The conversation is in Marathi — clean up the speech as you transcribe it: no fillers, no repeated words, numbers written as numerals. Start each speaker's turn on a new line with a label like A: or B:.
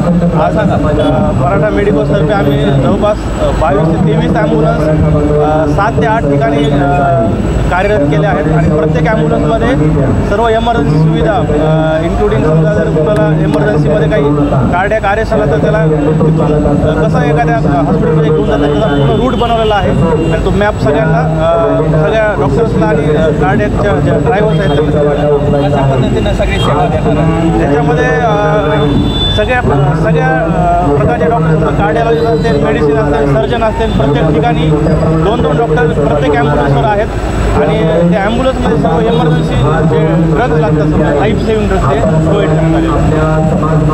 A: आज मराठा मेडिकलतर्फे आम्ही जवळपास 22 ते 23 ॲम्ब्युलन्स 7 ते 8 ठिकाणी कार्यरत केले आहेत आणि प्रत्येक ॲम्ब्युलन्समध्ये सर्व एमर्जन्सी सुविधा इन्क्लुडिंग समजा जर कुणाला एमर्जन्सीमध्ये काही कार्डियक अरेस्ट झाला तर त्याला तिथून कसं एखाद्या हॉस्पिटलमध्ये घेऊन जातात त्याचा पूर्ण रूट बनवलेला आहे आणि तो मॅप सगळ्यांना सगळ्या डॉक्टर्सला आणि कार्डियकच्या ज्या ड्रायव्हर्स आहेत अशा पद्धतीनं सगळी सेवा देणार आहे. त्याच्यामध्ये सगळ्या प्रकारचे डॉक्टर कार्डिओलॉजिस्ट असतील, मेडिसिन असतील, सर्जन असतील, प्रत्येक ठिकाणी 2-2 डॉक्टर प्रत्येक ॲम्ब्युलन्सवर आहेत आणि त्या ॲम्ब्युलन्समध्ये सर्व एमर्जन्सी जे ड्रग्ज लागतात लाईफ सेविंग ड्रग्ज ते प्रोव्हाइड करण्यात आलेले आहेत.